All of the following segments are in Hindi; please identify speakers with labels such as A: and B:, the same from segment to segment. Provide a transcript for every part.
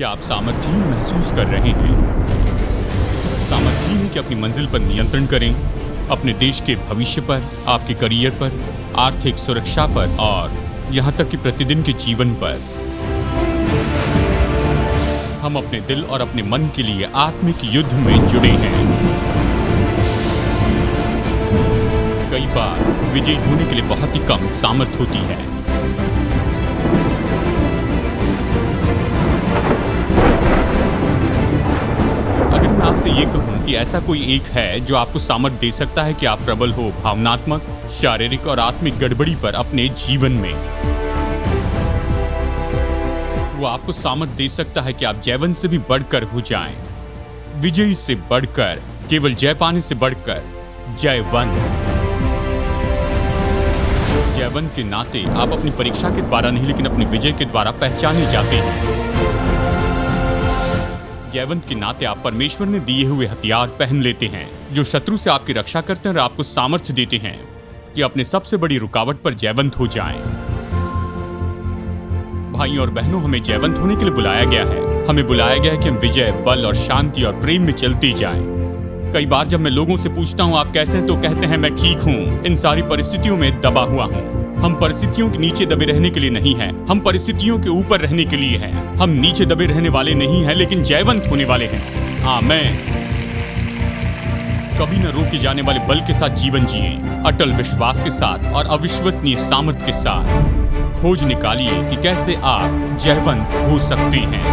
A: क्या आप सामर्थ्यहीन महसूस कर रहे हैं? सामर्थ्यहीन है कि अपनी मंजिल पर नियंत्रण करें, अपने देश के भविष्य पर, आपके करियर पर, आर्थिक सुरक्षा पर और यहाँ तक कि प्रतिदिन के जीवन पर। हम अपने दिल और अपने मन के लिए आत्मिक युद्ध में जुड़े हैं। कई बार विजयी होने के लिए बहुत ही कम सामर्थ्य होती है। अगर मैं आपसे ये कहूं कि ऐसा कोई एक है जो आपको सामर्थ्य दे सकता है कि आप प्रबल हो भावनात्मक, शारीरिक और आत्मिक गड़बड़ी पर अपने जीवन में, वो आपको सामर्थ्य दे सकता है कि आप जयवंत से भी बढ़कर हो जाएं, विजयी से बढ़कर, केवल जय पाने से बढ़कर जयवंत। जयवंत के नाते आप अपनी परीक्षा के द्वारा नहीं लेकिन अपने विजय के द्वारा पहचाने जाते हैं। जयवंत के नाते आप परमेश्वर ने दिए हुए हथियार पहन लेते हैं जो शत्रु से आपकी रक्षा करते हैं और आपको सामर्थ्य देते हैं कि अपने सबसे बड़ी रुकावट पर जयवंत हो जाएं। भाइयों और बहनों, हमें जयवंत होने के लिए बुलाया गया है। हमें बुलाया गया है कि हम विजय, बल और शांति और प्रेम में चलते जाएं। कई बार जब मैं लोगों से पूछता हूं आप कैसे हैं तो कहते हैं मैं ठीक हूं, इन सारी परिस्थितियों में दबा हुआ हूं। हम परिस्थितियों के नीचे दबे रहने के लिए नहीं हैं, हम परिस्थितियों के ऊपर रहने के लिए हैं। हम नीचे दबे रहने वाले नहीं हैं लेकिन जयवंत होने वाले हैं। आमीन। कभी न रोके जाने वाले बल के साथ जीवन जिए, अटल विश्वास के साथ और अविश्वसनीय सामर्थ्य के साथ। खोज निकालिए कि कैसे आप जयवंत हो सकते हैं।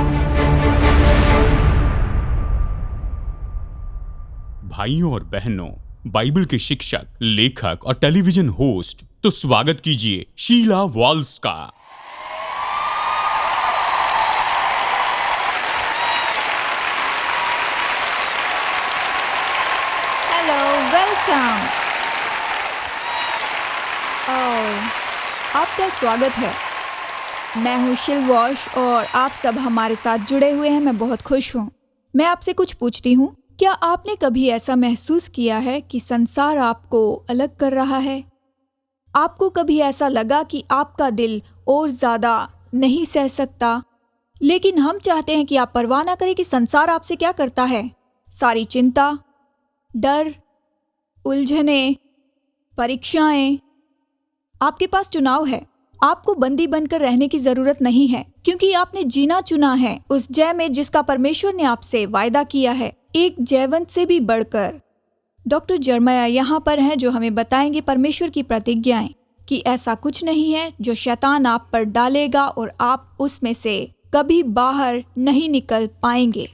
A: भाइयों और बहनों, बाइबल के शिक्षक, लेखक और टेलीविजन होस्ट, तो स्वागत कीजिए शीला वॉल्स का।
B: Hello, welcome. आपका स्वागत है। मैं हूँ शील वॉश और आप सब हमारे साथ जुड़े हुए हैं। मैं बहुत खुश हूँ। मैं आपसे कुछ पूछती हूँ, क्या आपने कभी ऐसा महसूस किया है कि संसार आपको अलग कर रहा है? आपको कभी ऐसा लगा कि आपका दिल और ज़्यादा नहीं सह सकता? लेकिन हम चाहते हैं कि आप परवाह ना करें कि संसार आपसे क्या करता है। सारी चिंता, डर, उलझने, परीक्षाएं, आपके पास चुनाव है। आपको बंदी बनकर रहने की जरूरत नहीं है क्योंकि आपने जीना चुना है उस जय में जिसका परमेश्वर ने आपसे वायदा किया है, एक जयवंत से भी बढ़कर। डॉक्टर जर्मया यहाँ पर हैं जो हमें बताएंगे परमेश्वर की प्रतिज्ञाएं कि ऐसा कुछ नहीं है जो शैतान आप पर डालेगा और आप उसमें से कभी बाहर नहीं निकल पाएंगे।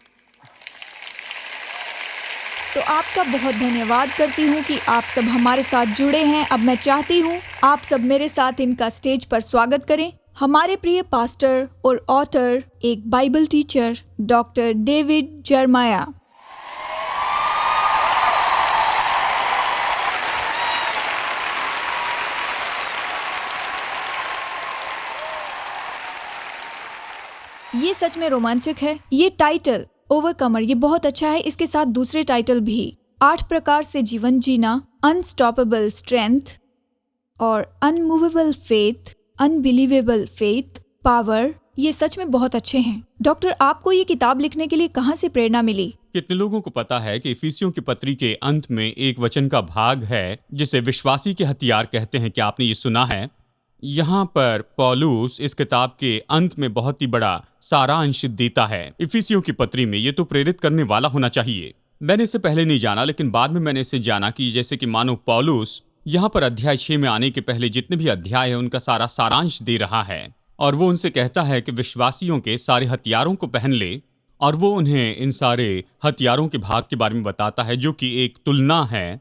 B: तो आपका बहुत धन्यवाद करती हूँ कि आप सब हमारे साथ जुड़े हैं। अब मैं चाहती हूँ आप सब मेरे साथ इनका स्टेज पर स्वागत करें। हमारे प्रिय पास्टर और ऑथर, एक बाइबल टीचर, डॉक्टर डेविड जर्मया। ये सच में रोमांचक है। ये टाइटल ओवरकमर, ये बहुत अच्छा है। इसके साथ दूसरे टाइटल भी, 8 प्रकार से जीवन जीना, अनस्टॉपेबल स्ट्रेंथ और unmovable faith, unbelievable faith, power, ये सच में बहुत अच्छे हैं। डॉक्टर, आपको ये किताब लिखने के लिए कहाँ से प्रेरणा मिली?
A: कितने लोगों को पता है कि इफिसियों की पत्री के अंत में एक वचन का भाग है जिसे विश्वासी के हथियार कहते हैं। क्या आपने ये सुना है? यहाँ पर पौलुस इस किताब के अंत में बहुत ही बड़ा सारांश देता है इफिसियों की पत्री में। ये तो प्रेरित करने वाला होना चाहिए। मैंने इसे पहले नहीं जाना लेकिन बाद में मैंने इसे जाना कि जैसे कि मानो पौलुस यहाँ पर अध्याय 6 में आने के पहले जितने भी अध्याय है उनका सारा सारांश दे रहा है और वो उनसे कहता है कि विश्वासियों के सारे हथियारों को पहन ले और वो उन्हें इन सारे हथियारों के भाग के बारे में बताता है जो कि एक तुलना है।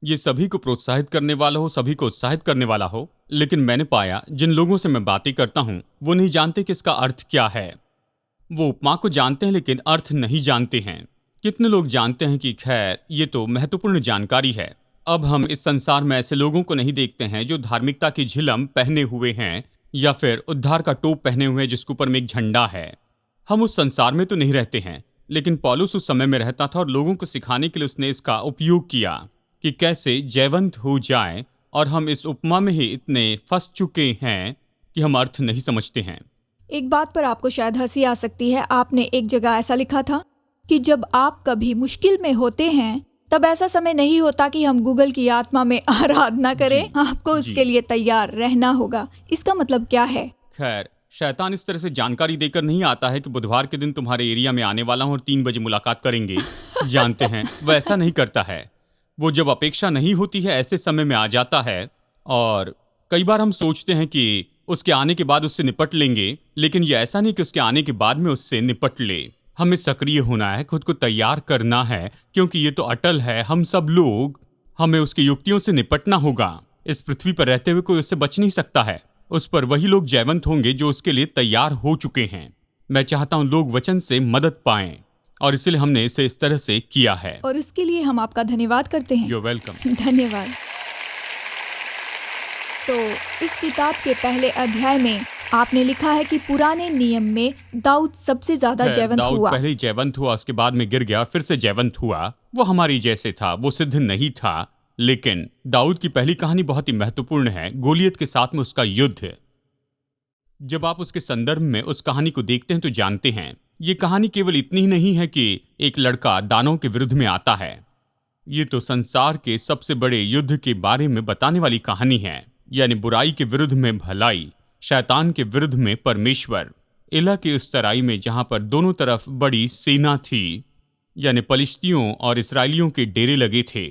A: ये सभी को प्रोत्साहित करने वाला हो, सभी को उत्साहित करने वाला हो। लेकिन मैंने पाया जिन लोगों से मैं बातें करता हूँ वो नहीं जानते कि इसका अर्थ क्या है। वो उपमा को जानते हैं लेकिन अर्थ नहीं जानते हैं। कितने लोग जानते हैं कि खैर ये तो महत्वपूर्ण जानकारी है। अब हम इस संसार में ऐसे लोगों को नहीं देखते हैं जो धार्मिकता की झिलम पहने हुए हैं या फिर उद्धार का टोप पहने हुए हैं जिसके ऊपर में एक झंडा है। हम उस संसार में तो नहीं रहते हैं लेकिन पौलुस उस समय में रहता था और लोगों को सिखाने के लिए उसने इसका उपयोग किया कि कैसे जयवंत हो जाए। और हम इस उपमा में ही इतने फंस चुके हैं कि हम अर्थ नहीं समझते हैं।
B: एक बात पर आपको शायद हंसी आ सकती है। आपने एक जगह ऐसा लिखा था कि जब आप कभी मुश्किल में होते हैं तब ऐसा समय नहीं होता कि हम गूगल की आत्मा में आराधना करें। आपको उसके लिए तैयार रहना होगा। इसका मतलब क्या है?
A: खैर, शैतान इस तरह से जानकारी देकर नहीं आता है कि बुधवार के दिन तुम्हारे एरिया में आने वाला हूँ और 3 बजे मुलाकात करेंगे। जानते हैं, वह ऐसा नहीं करता है। वो जब अपेक्षा नहीं होती है ऐसे समय में आ जाता है, और कई बार हम सोचते हैं कि उसके आने के बाद उससे निपट लेंगे, लेकिन ये ऐसा नहीं कि उसके आने के बाद में उससे निपट ले। हमें सक्रिय होना है, खुद को तैयार करना है, क्योंकि ये तो अटल है। हम सब लोग, हमें उसकी युक्तियों से निपटना होगा। इस पृथ्वी पर रहते हुए कोई उससे बच नहीं सकता है। उस पर वही लोग जयवंत होंगे जो उसके लिए तैयार हो चुके हैं। मैं चाहता हूं लोग वचन से मदद पाएं, और इसलिए हमने इसे इस तरह से किया है।
B: और उसके लिए हम आपका धन्यवाद करते हैं।
A: You welcome.
B: धन्यवाद। तो इस किताब के पहले अध्याय में आपने लिखा है कि पुराने नियम में दाऊद सबसे ज्यादा जयवंत
A: दाऊद
B: हुआ।
A: पहले जयवंत हुआ, उसके बाद में गिर गया, फिर से जयवंत हुआ। वो हमारी जैसे था, वो सिद्ध नहीं था। लेकिन दाऊद की पहली कहानी बहुत ही महत्वपूर्ण है, गोलियत के साथ में उसका युद्ध। जब आप उसके संदर्भ में उस कहानी को देखते हैं तो जानते हैं ये कहानी केवल इतनी ही नहीं है कि एक लड़का दानों के विरुद्ध में आता है। ये तो संसार के सबसे बड़े युद्ध के बारे में बताने वाली कहानी है, यानी बुराई के विरुद्ध में भलाई, शैतान के विरुद्ध में परमेश्वर। इला की उस तराई में जहां पर दोनों तरफ बड़ी सेना थी, यानी पलिश्तियों और इसराइलियों के डेरे लगे थे,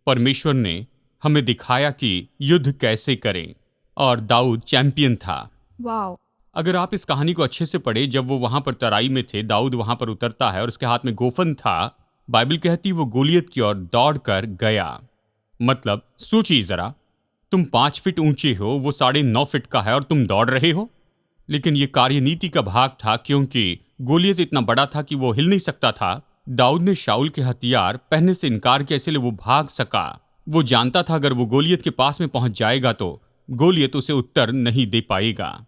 A: परमेश्वर ने हमें दिखाया कि युद्ध कैसे करें, और दाऊद चैंपियन था।
B: वाओ!
A: अगर आप इस कहानी को अच्छे से पढ़े, जब वो वहां पर तराई में थे, दाऊद वहां पर उतरता है और उसके हाथ में गोफन था। बाइबल कहती वो गोलियत की ओर दौड़ कर गया। मतलब सोचिए जरा, तुम 5 फीट ऊंचे हो, वो 9.5 फीट का है और तुम दौड़ रहे हो। लेकिन ये कार्यनीति का भाग था, क्योंकि गोलियत इतना बड़ा था कि वो हिल नहीं सकता था। दाऊद ने शाऊल के हथियार पहनने से इनकार किया, इसलिए वो भाग सका। वो जानता था अगर वो गोलियत के पास में पहुंच जाएगा तो गोलियत उसे उत्तर नहीं दे पाएगा।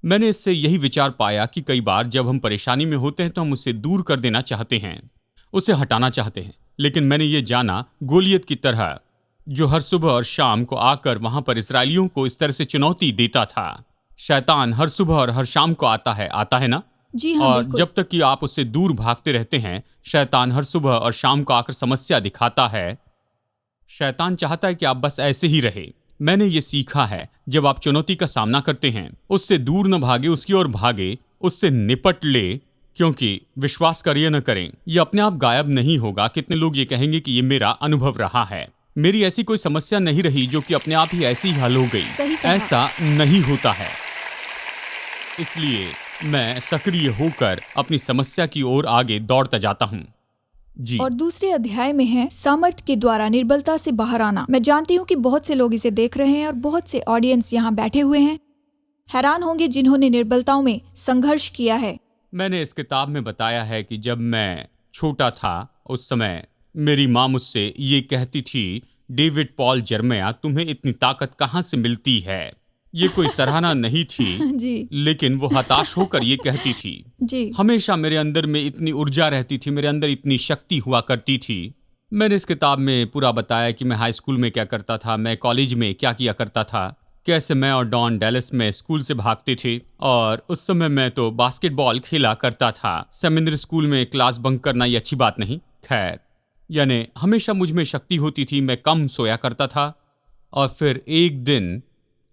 A: मैंने इससे यही विचार पाया कि कई बार जब हम परेशानी में होते हैं तो हम उसे दूर कर देना चाहते हैं, उसे हटाना चाहते हैं। लेकिन मैंने ये जाना, गोलियत की तरह जो हर सुबह और शाम को आकर वहां पर इसराइलियों को इस तरह से चुनौती देता था। शैतान हर सुबह और हर शाम को आता है ना?
B: जी हाँ,
A: और
B: बिल्कुल।
A: जब तक कि आप उससे दूर भागते रहते हैं, शैतान हर सुबह और शाम को आकर समस्या दिखाता है। शैतान चाहता है कि आप बस ऐसे ही रहे। मैंने ये सीखा है, जब आप चुनौती का सामना करते हैं, उससे दूर न भागे, उसकी ओर भागे, उससे निपट ले। क्योंकि विश्वास करिए न करें, ये अपने आप गायब नहीं होगा। कितने लोग ये कहेंगे कि ये मेरा अनुभव रहा है, मेरी ऐसी कोई समस्या नहीं रही जो कि अपने आप ही ऐसी ही हल हो
B: सही
A: गई।
B: कहा।
A: ऐसा नहीं होता है। इसलिए मैं सक्रिय होकर अपनी समस्या की ओर आगे दौड़ता जाता हूँ। जी।
B: और दूसरे अध्याय में है सामर्थ्य के द्वारा निर्बलता से बाहर आना। मैं जानती हूँ कि बहुत से लोग इसे देख रहे हैं और बहुत से ऑडियंस यहाँ बैठे हुए हैं, हैरान होंगे जिन्होंने निर्बलताओं में संघर्ष किया है।
A: मैंने इस किताब में बताया है कि जब मैं छोटा था, उस समय मेरी माँ मुझसे ये कहती थी, डेविड पॉल जर्मया, तुम्हें इतनी ताकत कहाँ से मिलती है। ये कोई सराहना नहीं थी,
B: जी
A: लेकिन वो हताश होकर ये कहती थी।
B: जी।
A: हमेशा मेरे अंदर में इतनी ऊर्जा रहती थी, मेरे अंदर इतनी शक्ति हुआ करती थी। मैंने इस किताब में पूरा बताया कि मैं हाई स्कूल में क्या करता था, मैं कॉलेज में क्या किया करता था, कैसे मैं और डॉन डैलस में स्कूल से भागते थे। और उस समय मैं तो बास्केटबॉल खेला करता था। सेकेंडरी स्कूल में क्लास बंक करना ये अच्छी बात नहीं। खैर, यानी हमेशा मुझ में शक्ति होती थी, मैं कम सोया करता था। और फिर एक दिन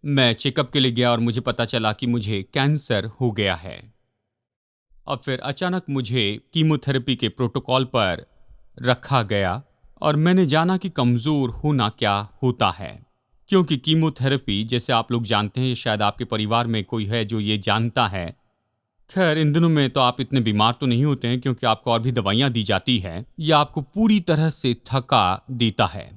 A: मैं चेकअप के लिए गया और मुझे पता चला कि मुझे कैंसर हो गया है। और फिर अचानक मुझे कीमोथेरेपी के प्रोटोकॉल पर रखा गया और मैंने जाना कि कमज़ोर होना क्या होता है। क्योंकि कीमोथेरेपी, जैसे आप लोग जानते हैं, शायद आपके परिवार में कोई है जो ये जानता है। खैर, इन दिनों में तो आप इतने बीमार तो नहीं होते हैं, क्योंकि आपको और भी दवाइयाँ दी जाती है। ये आपको पूरी तरह से थका देता है।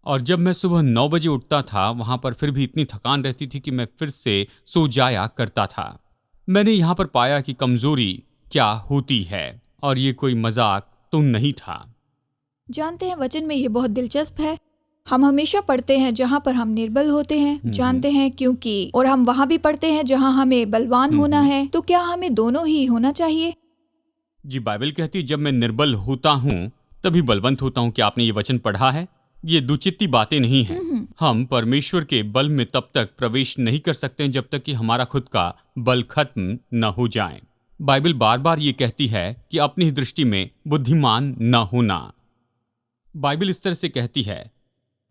A: और जब मैं सुबह 9 बजे उठता था, वहाँ पर फिर भी इतनी थकान रहती थी कि मैं फिर से सो जाया करता था। मैंने यहाँ पर पाया कि कमज़ोरी क्या होती है, और ये कोई मजाक तो नहीं था।
B: जानते हैं, वचन में ये बहुत दिलचस्प है। हम हमेशा पढ़ते हैं जहाँ पर हम निर्बल होते हैं, जानते हैं क्योंकि, और हम वहाँ भी पढ़ते हैं जहाँ हमें बलवान होना है। तो क्या हमें दोनों ही होना चाहिए?
A: जी, बाइबल कहती है जब मैं निर्बल होता हूँ तभी बलवंत होता हूँ। क्या आपने ये वचन पढ़ा है? ये दुचित्ती बातें नहीं हैं। हम परमेश्वर के बल में तब तक प्रवेश नहीं कर सकते जब तक कि हमारा खुद का बल खत्म न हो जाए। बाइबल बार बार ये कहती है कि अपनी दृष्टि में बुद्धिमान न होना। बाइबल इस तरह से कहती है,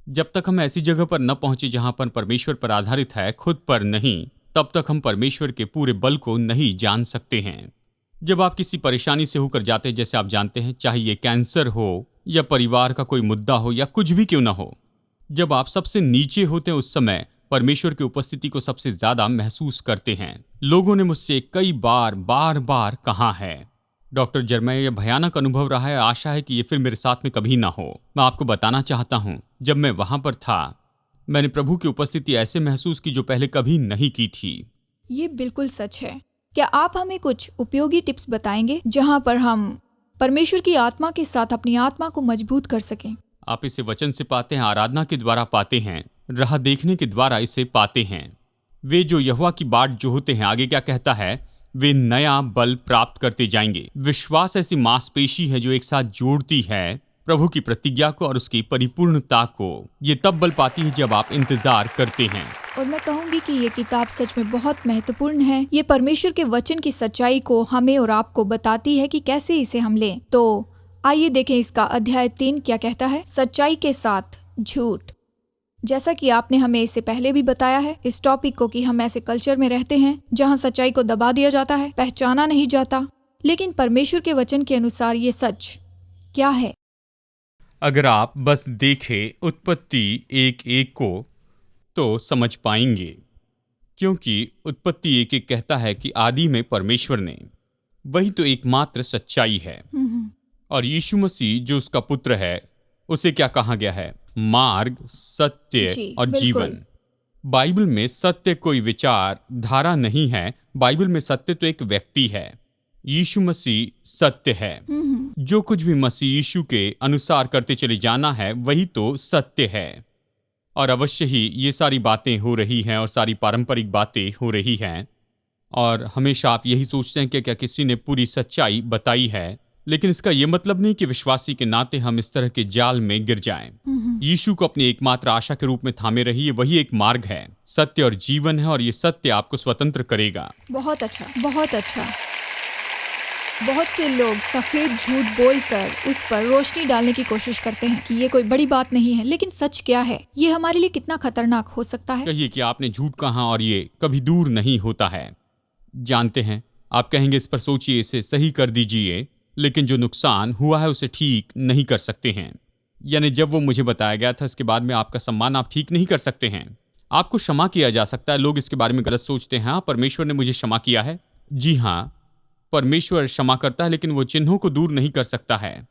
A: जब तक हम ऐसी जगह पर न पहुंचे जहां पर परमेश्वर पर आधारित है, खुद पर नहीं, तब तक हम परमेश्वर के पूरे बल को नहीं जान सकते हैं। जब आप किसी परेशानी से होकर जाते हैं, जैसे आप जानते हैं, चाहे ये कैंसर हो या परिवार का कोई मुद्दा हो या कुछ भी क्यों ना हो, जब आप सबसे नीचे होते हैं उस समय परमेश्वर की उपस्थिति को सबसे ज्यादा महसूस करते हैं। लोगों ने मुझसे कई बार कहा है, डॉक्टर जर्मय, यह भयानक अनुभव रहा है, आशा है कि ये फिर मेरे साथ में कभी ना हो। मैं आपको बताना चाहता हूं, जब मैं वहां पर था, मैंने प्रभु की उपस्थिति ऐसे महसूस की जो पहले कभी नहीं की थी।
B: ये बिल्कुल सच है। क्या आप हमें कुछ उपयोगी टिप्स बताएंगे जहां पर हम परमेश्वर की आत्मा के साथ अपनी आत्मा को मजबूत कर सकें?
A: आप इसे वचन से पाते हैं, आराधना के द्वारा पाते हैं, राह देखने के द्वारा इसे पाते हैं। वे जो यहोवा की बाट जो होते हैं, आगे क्या कहता है, वे नया बल प्राप्त करते जाएंगे। विश्वास ऐसी मांसपेशी है जो एक साथ जोड़ती है प्रभु की प्रतिज्ञा को और उसकी परिपूर्णता को। ये तब बल पाती है जब आप इंतजार करते हैं।
B: और मैं कहूंगी कि ये किताब सच में बहुत महत्वपूर्ण है। ये परमेश्वर के वचन की सच्चाई को हमें और आपको बताती है कि कैसे इसे हम लें। तो आइए देखें इसका अध्याय 3 क्या कहता है। सच्चाई के साथ झूठ। जैसा कि आपने हमें इससे पहले भी बताया है इस टॉपिक को, कि हम ऐसे कल्चर में रहते हैं जहां सच्चाई को दबा दिया जाता है, पहचाना नहीं जाता। लेकिन परमेश्वर के वचन के अनुसार ये सच क्या है?
A: अगर आप बस देखें उत्पत्ति 1:1 को तो समझ पाएंगे, क्योंकि उत्पत्ति 1:1 कहता है कि आदि में परमेश्वर ने, वही तो एकमात्र सच्चाई है। और यीशु मसीह जो उसका पुत्र है, उसे क्या कहा गया है? मार्ग, सत्य और जीवन। बाइबल में सत्य कोई विचार धारा नहीं है, बाइबल में सत्य तो एक व्यक्ति है। यीशु मसीह सत्य है। जो कुछ भी मसीह यीशु के अनुसार करते चले जाना है, वही तो सत्य है। और अवश्य ही ये सारी बातें हो रही हैं और सारी पारंपरिक बातें हो रही हैं, और हमेशा आप यही सोचते हैं कि क्या किसी ने पूरी सच्चाई बताई है। लेकिन इसका ये मतलब नहीं कि विश्वासी के नाते हम इस तरह के जाल में गिर जाएं। यीशु को अपनी एकमात्र आशा के रूप में थामे रहिए, वही एक मार्ग है, सत्य और जीवन है, और ये सत्य आपको स्वतंत्र करेगा।
B: बहुत अच्छा, बहुत अच्छा। बहुत से लोग सफेद झूठ बोलकर उस पर रोशनी डालने की कोशिश करते हैं कि ये कोई बड़ी बात नहीं है, लेकिन सच क्या है? ये हमारे लिए कितना खतरनाक हो सकता है।
A: कहिए कि आपने झूठ कहा और ये कभी दूर नहीं होता है। जानते हैं, आप कहेंगे इस पर सोचिए, इसे सही कर दीजिए, लेकिन जो नुकसान हुआ है उसे ठीक नहीं कर सकते हैं। यानी जब वो मुझे बताया गया था, इसके बाद में आपका सम्मान आप ठीक नहीं कर सकते हैं। आपको क्षमा किया जा सकता है। लोग इसके बारे में गलत सोचते हैं, हाँ परमेश्वर ने मुझे क्षमा किया है। जी हाँ, परमेश्वर क्षमा करता है, लेकिन वो चिन्हों को दूर नहीं कर सकता है।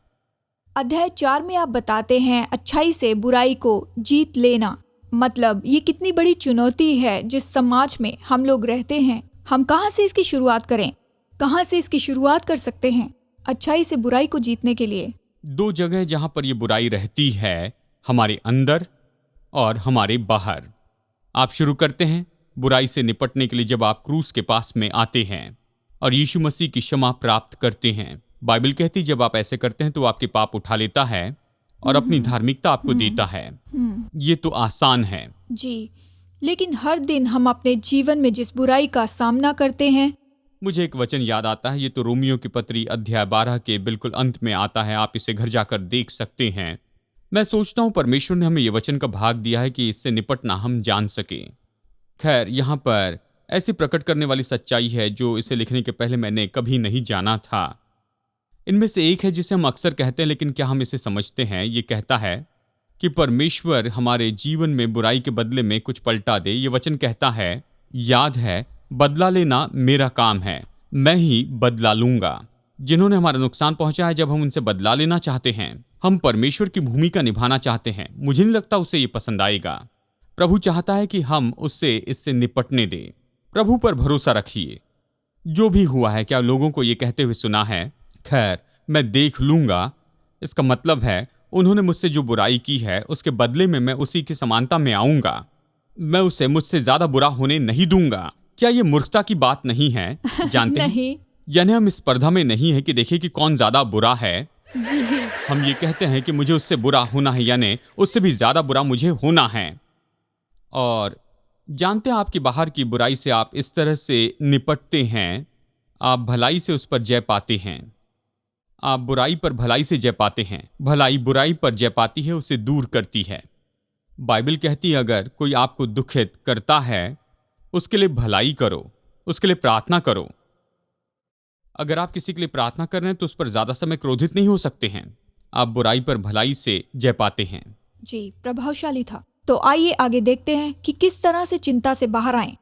B: अध्याय 4 में आप बताते हैं अच्छाई से बुराई को जीत लेना। मतलब ये कितनी बड़ी चुनौती है जिस समाज में हम लोग रहते हैं। हम कहाँ से इसकी शुरुआत करें? कहाँ से इसकी शुरुआत कर सकते हैं अच्छाई से बुराई को जीतने के लिए?
A: 2 जगह जहां पर ये बुराई रहती है, हमारे अंदर और हमारे बाहर। आप शुरू करते हैं बुराई से निपटने के लिए जब आप क्रूस के पास में आते हैं और यीशु मसीह की क्षमा प्राप्त करते हैं। बाइबल कहती जब आप ऐसे करते हैं तो आपके पाप उठा लेता है और अपनी धार्मिकता आपको देता है। ये तो आसान है
B: जी, लेकिन हर दिन हम अपने जीवन में जिस बुराई का सामना करते हैं।
A: मुझे एक वचन याद आता है, ये तो रोमियो की पत्री अध्याय 12 के बिल्कुल अंत में आता है। आप इसे घर जाकर देख सकते हैं। मैं सोचता हूँ परमेश्वर ने हमें ये वचन का भाग दिया है कि इससे निपटना हम जान सकें। खैर, यहाँ पर ऐसी प्रकट करने वाली सच्चाई है जो इसे लिखने के पहले मैंने कभी नहीं जाना था। इनमें से एक है जिसे हम अक्सर कहते हैं, लेकिन क्या हम इसे समझते हैं? ये कहता है कि परमेश्वर हमारे जीवन में बुराई के बदले में कुछ पलटा दे। ये वचन कहता है, याद है, बदला लेना मेरा काम है, मैं ही बदला लूंगा। जिन्होंने हमारा नुकसान पहुंचा है, जब हम उनसे बदला लेना चाहते हैं, हम परमेश्वर की भूमिका निभाना चाहते हैं, मुझे नहीं लगता उसे ये पसंद आएगा। प्रभु चाहता है कि हम उससे इससे निपटने दें। प्रभु पर भरोसा रखिए। जो भी हुआ है, क्या लोगों को ये कहते हुए सुना है, खैर मैं देख लूंगा? इसका मतलब है उन्होंने मुझसे जो बुराई की है उसके बदले में मैं उसी की समानता में आऊंगा, मैं उसे मुझसे ज्यादा बुरा होने नहीं दूंगा। क्या ये मूर्खता की बात नहीं है? जानते
B: नहीं।
A: हैं, यानी हम इस स्पर्धा में नहीं है कि देखें कि कौन ज्यादा बुरा है।
B: जी।
A: हम ये कहते हैं कि मुझे उससे बुरा होना है, यानी उससे भी ज्यादा बुरा मुझे होना है। और जानते हैं आपकी बाहर की बुराई से आप इस तरह से निपटते हैं, आप भलाई से उस पर जय पाते हैं। आप बुराई पर भलाई से जय पाते हैं। भलाई बुराई पर जय पाती है, उसे दूर करती है। बाइबल कहती है अगर कोई आपको दुखित करता है उसके लिए भलाई करो, उसके लिए प्रार्थना करो। अगर आप किसी के लिए प्रार्थना कर रहे हैं तो उस पर ज्यादा समय क्रोधित नहीं हो सकते हैं। आप बुराई पर भलाई से जय पाते हैं।
B: जी, प्रभावशाली था। तो आइए आगे देखते हैं कि किस तरह से चिंता से बाहर आएं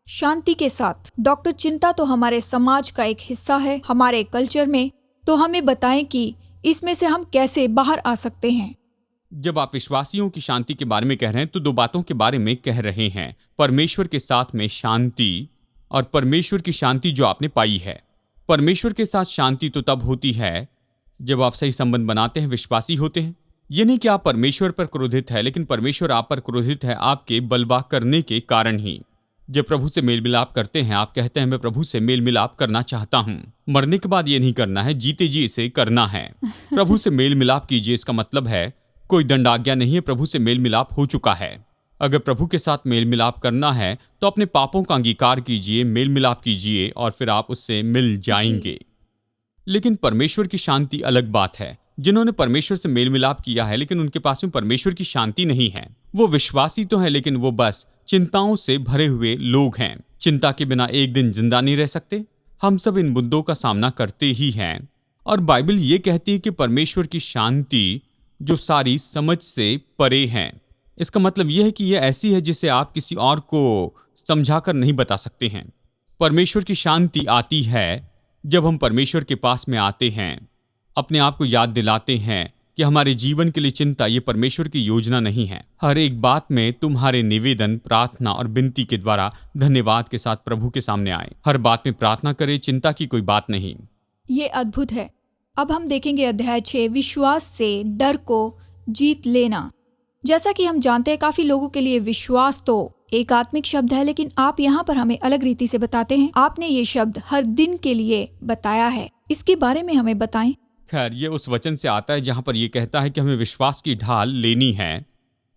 B: शांति के साथ। डॉक्टर, चिंता तो हमारे समाज का एक हिस्सा है, हमारे कल्चर में। तो हमें बताएं कि इसमें से हम कैसे बाहर आ सकते हैं।
A: जब आप विश्वासियों की शांति के बारे में कह रहे हैं तो दो बातों के बारे में कह रहे हैं, परमेश्वर के साथ में शांति और परमेश्वर की शांति जो आपने पाई है। परमेश्वर के साथ शांति तो तब होती है जब आप सही संबंध बनाते हैं, विश्वासी होते हैं। ये नहीं कि आप परमेश्वर पर क्रोधित है, लेकिन परमेश्वर आप पर क्रोधित है आपके बलवा करने के कारण ही। जब प्रभु से मेल मिलाप करते हैं, आप कहते हैं मैं प्रभु से मेल मिलाप करना चाहता हूं। मरने के बाद ये नहीं करना है, जीते जी इसे करना है। प्रभु से मेल मिलाप कीजिए, इसका मतलब है कोई दंडाज्ञा नहीं है, प्रभु से मेल मिलाप हो चुका है। अगर प्रभु के साथ मेल मिलाप करना है तो अपने पापों का अंगीकार कीजिए, मेल मिलाप कीजिए और फिर आप उससे मिल जाएंगे। लेकिन परमेश्वर की शांति अलग बात है। जिन्होंने परमेश्वर से मेल मिलाप किया है लेकिन उनके पास में परमेश्वर की शांति नहीं है, वो विश्वासी तो है लेकिन वो बस चिंताओं से भरे हुए लोग हैं। चिंता के बिना एक दिन जिंदा नहीं रह सकते। हम सब इन मुद्दों का सामना करते ही हैं। और बाइबल ये कहती है कि परमेश्वर की शांति जो सारी समझ से परे है। इसका मतलब यह है कि यह ऐसी है जिसे आप किसी और को समझाकर नहीं बता सकते हैं। परमेश्वर की शांति आती है जब हम परमेश्वर के पास में आते हैं, अपने आप को याद दिलाते हैं कि हमारे जीवन के लिए चिंता ये परमेश्वर की योजना नहीं है। हर एक बात में तुम्हारे निवेदन, प्रार्थना और विनती के द्वारा धन्यवाद के साथ प्रभु के सामने आए। हर बात में प्रार्थना करें, चिंता की कोई बात नहीं।
B: ये अद्भुत है। अब हम देखेंगे अध्याय 6, विश्वास से डर को जीत लेना। जैसा कि हम जानते हैं, काफी लोगों के लिए विश्वास तो एक आत्मिक शब्द है, लेकिन आप यहाँ पर हमें अलग रीति से बताते हैं। आपने ये शब्द हर दिन के लिए बताया है, इसके बारे में हमें बताएं।
A: खैर, ये उस वचन से आता है जहां पर यह कहता है कि हमें विश्वास की ढाल लेनी है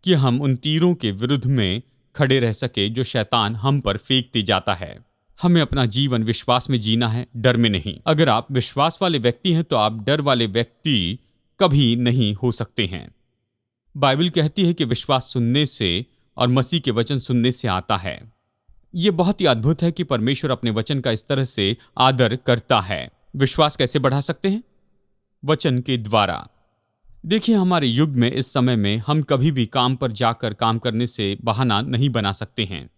A: कि हम उन तीरों के विरुद्ध में खड़े रह सके जो शैतान हम पर फेंकते जाता है। हमें अपना जीवन विश्वास में जीना है, डर में नहीं। अगर आप विश्वास वाले व्यक्ति हैं तो आप डर वाले व्यक्ति कभी नहीं हो सकते हैं। बाइबल कहती है कि विश्वास सुनने से और मसीह के वचन सुनने से आता है। यह बहुत ही अद्भुत है कि परमेश्वर अपने वचन का इस तरह से आदर करता है। विश्वास कैसे बढ़ा सकते हैं? वचन के द्वारा। देखिए, हमारे युग में इस समय में हम कभी भी काम पर जाकर काम करने से बहाना नहीं बना सकते हैं,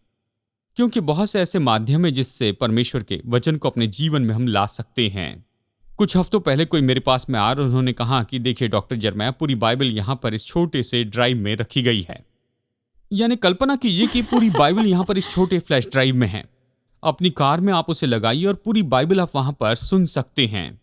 A: क्योंकि बहुत से ऐसे माध्यम हैं जिससे परमेश्वर के वचन को अपने जीवन में हम ला सकते हैं। कुछ हफ्तों पहले कोई मेरे पास में आ और उन्होंने कहा कि देखिए डॉक्टर जरमैया, पूरी बाइबल यहाँ पर इस छोटे से ड्राइव में रखी गई है। यानी कल्पना कीजिए कि पूरी बाइबल यहाँ पर इस छोटे फ्लैश ड्राइव में है। अपनी कार में आप उसे लगाइए और पूरी बाइबल आप वहां पर सुन सकते हैं।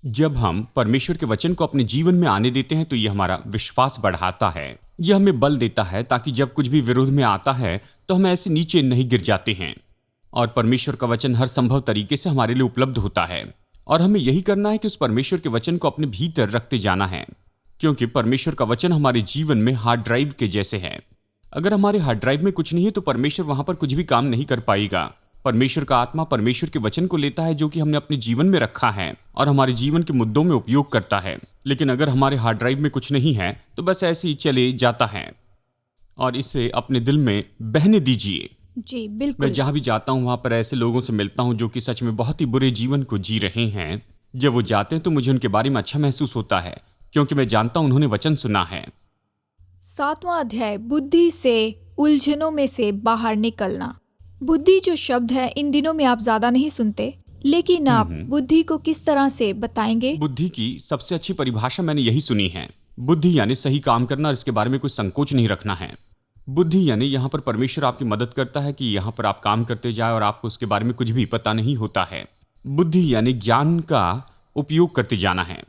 A: जब हम परमेश्वर के वचन को अपने जीवन में आने देते हैं तो यह हमारा विश्वास बढ़ाता है। यह हमें बल देता है ताकि जब कुछ भी विरोध में आता है तो हम ऐसे नीचे नहीं गिर जाते हैं। और परमेश्वर का वचन हर संभव तरीके से हमारे लिए उपलब्ध होता है और हमें यही करना है कि उस परमेश्वर के वचन को अपने भीतर रखते जाना है, क्योंकि परमेश्वर का वचन हमारे जीवन में हार्ड ड्राइव के जैसे है। अगर हमारे हार्ड ड्राइव में कुछ नहीं है तो परमेश्वर वहां पर कुछ भी काम नहीं कर पाएगा। परमेश्वर का आत्मा परमेश्वर के वचन को लेता है जो कि हमने अपने जीवन में रखा है और हमारे जीवन के मुद्दों में उपयोग करता है। लेकिन अगर हमारे हार्ड ड्राइव में कुछ नहीं है तो बस ऐसे ही चले जाता है और इसे अपने दिल में बहने दीजिए।
B: जी बिल्कुल।
A: मैं जहां भी जाता हूं वहां पर ऐसे लोगों से मिलता हूं जो कि सच में बहुत ही बुरे जीवन को जी रहे हैं। जब वो जाते हैं तो मुझे उनके बारे में अच्छा महसूस होता है, क्योंकि मैं जानता हूं उन्होंने वचन सुना है।
B: 7वां अध्याय, बुद्धि से उलझनों में से बाहर निकलना। बुद्धि जो शब्द है इन दिनों में आप ज्यादा नहीं सुनते, लेकिन आप बुद्धि को किस तरह से बताएंगे?
A: बुद्धि की सबसे अच्छी परिभाषा मैंने यही सुनी है। बुद्धि यानी सही काम करना और इसके बारे में कोई संकोच नहीं रखना है। बुद्धि यानी यहाँ पर परमेश्वर आपकी मदद करता है कि यहाँ पर आप काम करते जाए और आपको उसके बारे में कुछ भी पता नहीं होता है। बुद्धि यानी ज्ञान का उपयोग करते जाना है।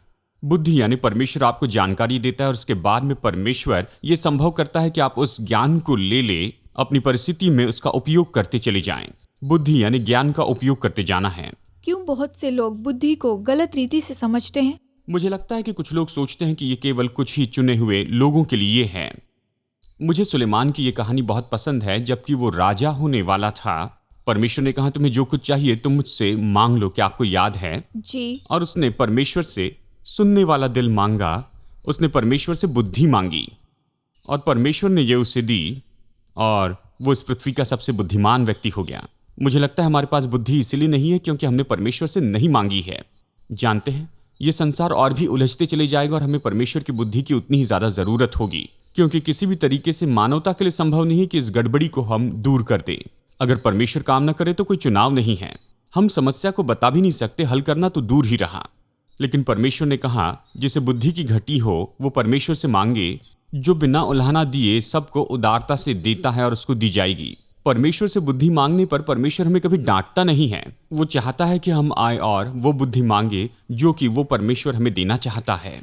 A: बुद्धि यानी परमेश्वर आपको जानकारी देता है और उसके बाद में परमेश्वर ये संभव करता है कि आप उस ज्ञान को ले अपनी परिस्थिति में उसका उपयोग करते चले जाएं। बुद्धि यानी ज्ञान का उपयोग करते जाना है।
B: क्यों बहुत से लोग बुद्धि को गलत रीति से समझते हैं?
A: मुझे लगता है कि कुछ लोग सोचते हैं कि ये केवल कुछ ही चुने हुए लोगों के लिए है। मुझे सुलेमान की ये कहानी बहुत पसंद है। जबकि वो राजा होने वाला था, परमेश्वर ने कहा तुम्हें जो कुछ चाहिए तुम मुझसे मांग लो, क्या आपको याद है?
B: जी।
A: और उसने परमेश्वर से सुनने वाला दिल मांगा, उसने परमेश्वर से बुद्धि मांगी और परमेश्वर ने ये उसे दी और वो इस पृथ्वी का सबसे बुद्धिमान व्यक्ति हो गया। मुझे लगता है हमारे पास बुद्धि इसीलिए नहीं है क्योंकि हमने परमेश्वर से नहीं मांगी है। जानते हैं, ये संसार और भी उलझते चले जाएगा और हमें परमेश्वर की बुद्धि की उतनी ही ज्यादा जरूरत होगी, क्योंकि किसी भी तरीके से मानवता के लिए संभव नहीं है कि इस गड़बड़ी को हम दूर कर दें। अगर परमेश्वर काम न करे तो कोई चुनाव नहीं है। हम समस्या को बता भी नहीं सकते, हल करना तो दूर ही रहा। लेकिन परमेश्वर ने कहा जिसे बुद्धि की घटी हो वो परमेश्वर से मांगे, जो बिना उल्हाना दिए सबको उदारता से देता है और उसको दी जाएगी। परमेश्वर से बुद्धि मांगने पर परमेश्वर हमें कभी डांटता नहीं है। वो चाहता है कि हम आए और वो बुद्धि मांगे जो कि वो परमेश्वर हमें देना चाहता है।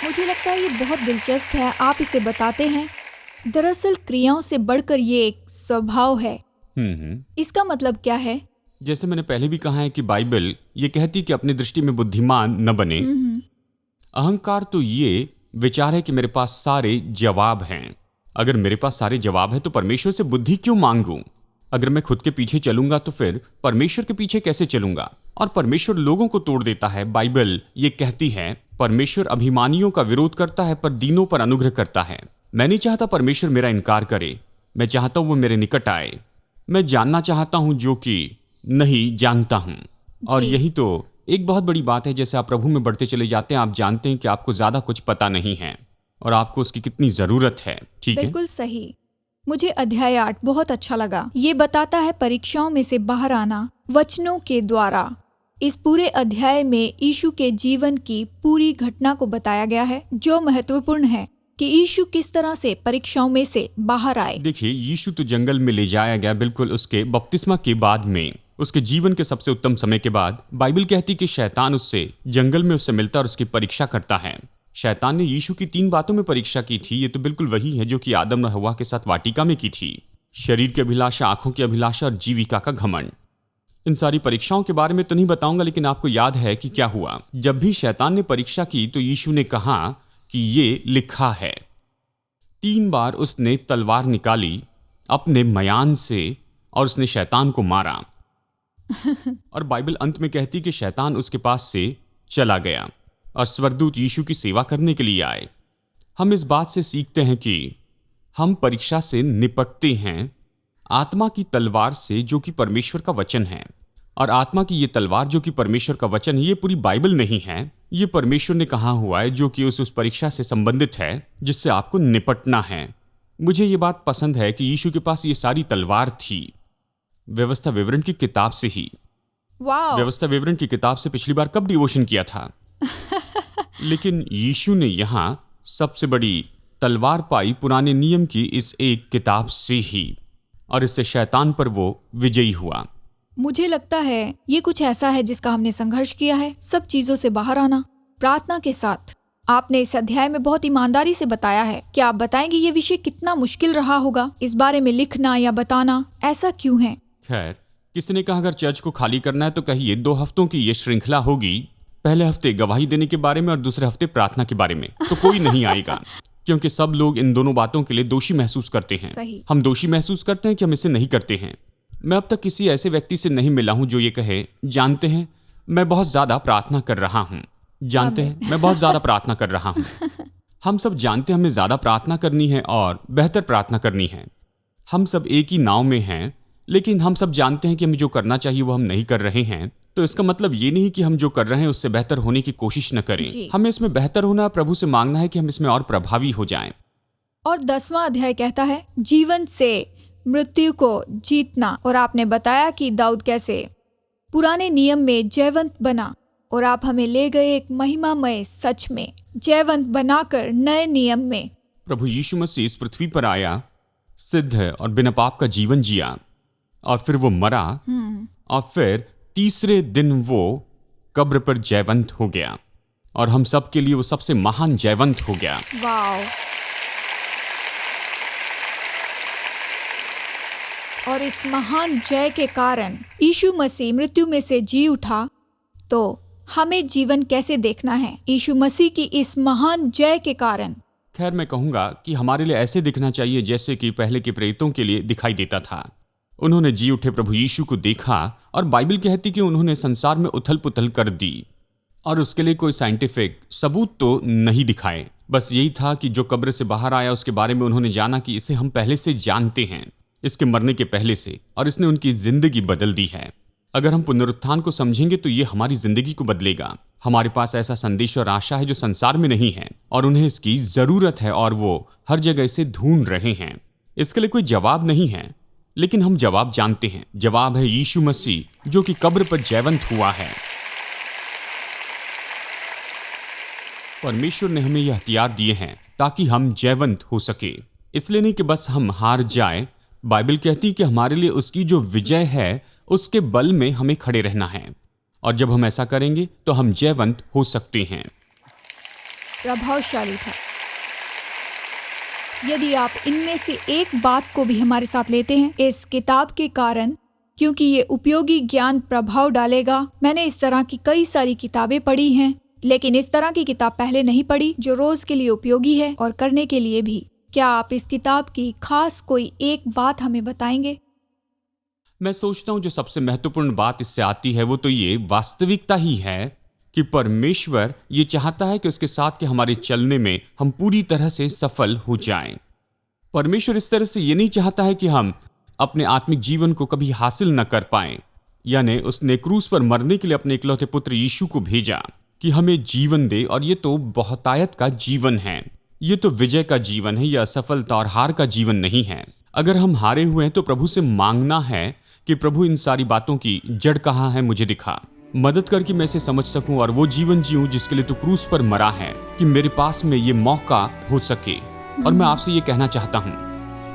B: मुझे लगता है ये बहुत दिलचस्प है, आप इसे बताते हैं। दरअसल क्रियाओं से बढ़कर ये एक स्वभाव है। इसका मतलब क्या है?
A: जैसे मैंने पहले भी कहा है कि बाइबल ये कहती कि अपनी दृष्टि में बुद्धिमान न बने। अहंकार तो ये विचार है कि मेरे पास सारे जवाब हैं। अगर मेरे पास सारे जवाब है तो परमेश्वर से बुद्धि क्यों मांगूं? अगर मैं खुद के पीछे चलूंगा तो फिर परमेश्वर के पीछे कैसे चलूंगा? और परमेश्वर लोगों को तोड़ देता है। बाइबल ये कहती है परमेश्वर अभिमानियों का विरोध करता है पर दीनों पर अनुग्रह करता है। मैं नहीं चाहता परमेश्वर मेरा इनकार करे, मैं चाहता हूं वो मेरे निकट आए। मैं जानना चाहता हूं जो कि नहीं जानता हूं। और यही तो एक बहुत बड़ी बात है। जैसे आप प्रभु में बढ़ते चले जाते हैं, आप जानते हैं कि आपको ज्यादा कुछ पता नहीं है और आपको उसकी कितनी जरूरत है। ठीक है,
B: बिल्कुल सही। मुझे अध्याय 8 बहुत अच्छा लगा। ये बताता है परीक्षाओं में से बाहर आना वचनों के द्वारा। इस पूरे अध्याय में यीशु के जीवन की पूरी घटना को बताया गया है, जो महत्वपूर्ण है कि यीशु किस तरह से परीक्षाओं में से बाहर आए।
A: देखिए, यीशु तो जंगल में ले जाया गया बिल्कुल उसके बपतिस्मा के बाद में, उसके जीवन के सबसे उत्तम समय के बाद। बाइबल कहती कि शैतान उससे जंगल में उससे मिलता और उसकी परीक्षा करता है। शैतान ने यीशु की 3 बातों में परीक्षा की थी। ये तो बिल्कुल वही है जो कि आदम और हव्वा के साथ वाटिका में की थी। शरीर की अभिलाषा, आंखों की अभिलाषा और जीविका का घमंड। इन सारी परीक्षाओं के बारे में तो नहीं बताऊंगा, लेकिन आपको याद है कि क्या हुआ। जब भी शैतान ने परीक्षा की तो यीशु ने कहा कि ये लिखा है। 3 बार उसने तलवार निकाली अपने मयान से और उसने शैतान को मारा। और बाइबल अंत में कहती कि शैतान उसके पास से चला गया और स्वर्गदूत यीशु की सेवा करने के लिए आए। हम इस बात से सीखते हैं कि हम परीक्षा से निपटते हैं आत्मा की तलवार से, जो कि परमेश्वर का वचन है। और आत्मा की ये तलवार जो कि परमेश्वर का वचन है, ये पूरी बाइबल नहीं है, ये परमेश्वर ने कहा हुआ है, जो कि उस परीक्षा से संबंधित है जिससे आपको निपटना है। मुझे ये बात पसंद है कि यीशु के पास ये सारी तलवार थी। व्यवस्था विवरण की किताब से ही।
B: वाह!
A: व्यवस्था विवरण की किताब से पिछली बार कब डिवोशन किया था? लेकिन यीशु ने यहाँ सबसे बड़ी तलवार पाई पुराने नियम की इस एक किताब से ही, और इससे शैतान पर वो विजयी हुआ।
B: मुझे लगता है ये कुछ ऐसा है जिसका हमने संघर्ष किया है, सब चीजों से बाहर आना प्रार्थना के साथ। आपने इस अध्याय में बहुत ईमानदारी से बताया है। क्या आप बताएंगे ये विषय कितना मुश्किल रहा होगा, इस बारे में लिखना या बताना? ऐसा क्यों है?
A: खैर, किसी ने कहा अगर चर्च को खाली करना है तो कहिए 2 हफ्तों की ये श्रृंखला होगी। पहले हफ्ते गवाही देने के बारे में और दूसरे हफ्ते प्रार्थना के बारे में। तो कोई नहीं आएगा क्योंकि सब लोग इन दोनों बातों के लिए दोषी महसूस करते हैं।
B: सही।
A: हम दोषी महसूस करते हैं कि हम इसे नहीं करते हैं। मैं अब तक किसी ऐसे व्यक्ति से नहीं मिला हूं जो ये कहे, जानते हैं मैं बहुत ज्यादा प्रार्थना कर रहा हूं। जानते हैं मैं बहुत ज्यादा प्रार्थना कर रहा हूं। हम सब जानते हैं हमें ज्यादा प्रार्थना करनी है और बेहतर प्रार्थना करनी है। हम सब एक ही नाव में हैं, लेकिन हम सब जानते हैं कि हमें जो करना चाहिए वो हम नहीं कर रहे हैं। तो इसका मतलब ये नहीं कि हम जो कर रहे हैं उससे बेहतर होने की कोशिश न करें। हमें इसमें बेहतर होना, प्रभु से मांगना है कि हम इसमें और प्रभावी हो जाएं।
B: और 10वां अध्याय कहता है जीवन से मृत्यु को जीतना। और आपने बताया कि दाऊद कैसे पुराने नियम में जयवंत बना, और आप हमें ले गए एक महिमामय सच में जयवंत बनाकर नए नियम में।
A: प्रभु यीशु मसीह इस पृथ्वी पर आया, सिद्ध और बिना पाप का जीवन जिया, और फिर वो मरा, और फिर तीसरे दिन वो कब्र पर जयवंत हो गया, और हम सब के लिए वो सबसे महान जयवंत हो गया।
B: वाओ! और इस महान जय के कारण यीशु मसीह मृत्यु में से जी उठा, तो हमें जीवन कैसे देखना है यीशु मसीह की इस महान जय के कारण?
A: खैर, मैं कहूँगा कि हमारे लिए ऐसे दिखना चाहिए जैसे कि पहले के प्रेरितों के लिए दिखाई देता था। उन्होंने जी उठे प्रभु यीशु को देखा और बाइबल कहती कि उन्होंने संसार में उथल पुथल कर दी, और उसके लिए कोई साइंटिफिक सबूत तो नहीं दिखाए। बस यही था कि जो कब्र से बाहर आया उसके बारे में उन्होंने जाना कि इसे हम पहले से जानते हैं, इसके मरने के पहले से, और इसने उनकी जिंदगी बदल दी है। अगर हम पुनरुत्थान को समझेंगे तो ये हमारी जिंदगी को बदलेगा। हमारे पास ऐसा संदेश और आशा है जो संसार में नहीं है, और उन्हें इसकी जरूरत है, और वो हर जगह इसे ढूंढ रहे हैं। इसके लिए कोई जवाब नहीं है, लेकिन हम जवाब जानते हैं। जवाब है यीशु मसीह, जो कि कब्र पर जयवंत हुआ है। परमेश्वर ने हमें यह हथियार दिए हैं ताकि हम जयवंत हो सके। इसलिए नहीं कि बस हम हार जाए। बाइबल कहती कि हमारे लिए उसकी जो विजय है उसके बल में हमें खड़े रहना है, और जब हम ऐसा करेंगे तो हम जयवंत हो सकते हैं।
B: प्रभावशाली था। यदि आप इनमें से एक बात को भी हमारे साथ लेते हैं इस किताब के कारण, क्योंकि ये उपयोगी ज्ञान प्रभाव डालेगा। मैंने इस तरह की कई सारी किताबें पढ़ी हैं, लेकिन इस तरह की किताब पहले नहीं पढ़ी जो रोज के लिए उपयोगी है और करने के लिए भी। क्या आप इस किताब की खास कोई एक बात हमें बताएंगे?
A: मैं सोचता हूं जो सबसे महत्वपूर्ण बात इससे आती है वो तो ये वास्तविकता ही है कि परमेश्वर ये चाहता है कि उसके साथ के हमारे चलने में हम पूरी तरह से सफल हो जाएं। परमेश्वर इस तरह से ये नहीं चाहता है कि हम अपने आत्मिक जीवन को कभी हासिल न कर पाएं। यानी उसने क्रूस पर मरने के लिए अपने इकलौते पुत्र यीशु को भेजा कि हमें जीवन दे, और ये तो बहुतायत का जीवन है। ये तो विजय का जीवन है, यह असफलता और हार का जीवन नहीं है। अगर हम हारे हुए हैं तो प्रभु से मांगना है कि प्रभु इन सारी बातों की जड़ कहाँ है, मुझे दिखा, मदद करके मैं इसे समझ सकूं और वो जीवन जीऊं जिसके लिए तू क्रूस पर मरा है, कि मेरे पास में ये मौका हो सके। और मैं आपसे ये कहना चाहता हूं,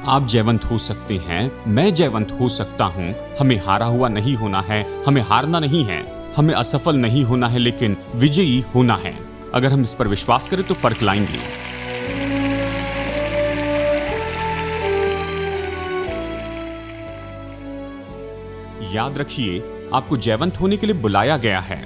A: आप जयवंत हो सकते हैं, मैं जयवंत हो सकता हूं। हमें हारा हुआ नहीं होना है, हमें हारना नहीं है, हमें असफल नहीं होना है, लेकिन विजयी होना है। अगर हम इस पर विश्वास करें तो फर्क लाएंगे। याद रखिए, आपको जयवंत होने के लिए बुलाया गया है।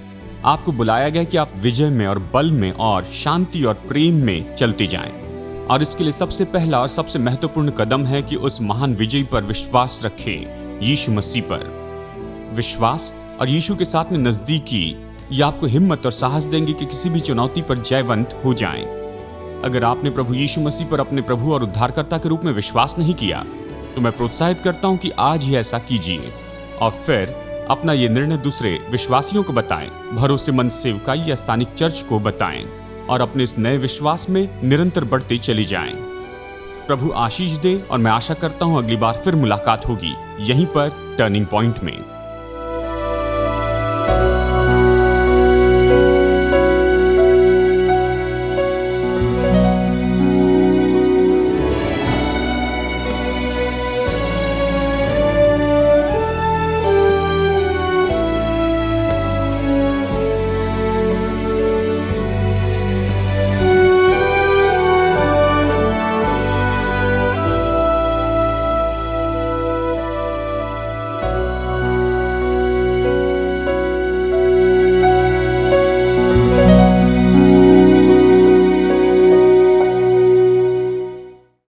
A: आपको बुलाया गया कि आप विजय में और बल में और शांति और प्रेम में चलते जाएं। और इसके लिए सबसे पहला और सबसे महत्वपूर्ण कदम है कि उस महान विजय पर विश्वास रखें, यीशु मसीह पर विश्वास। और यीशु के साथ में नजदीकी ये आपको हिम्मत और साहस देंगे कि किसी भी चुनौती पर जयवंत हो जाएं। अगर आपने प्रभु यीशु मसीह पर अपने प्रभु और उद्धारकर्ता के रूप में विश्वास नहीं किया, तो मैं प्रोत्साहित करता हूं कि आज ही ऐसा कीजिए, और फिर अपना ये निर्णय दूसरे विश्वासियों को बताएं, भरोसेमंद सेवकाई या स्थानिक चर्च को बताएं, और अपने इस नए विश्वास में निरंतर बढ़ते चले जाएं। प्रभु आशीष दे, और मैं आशा करता हूं अगली बार फिर मुलाकात होगी यहीं पर टर्निंग पॉइंट में।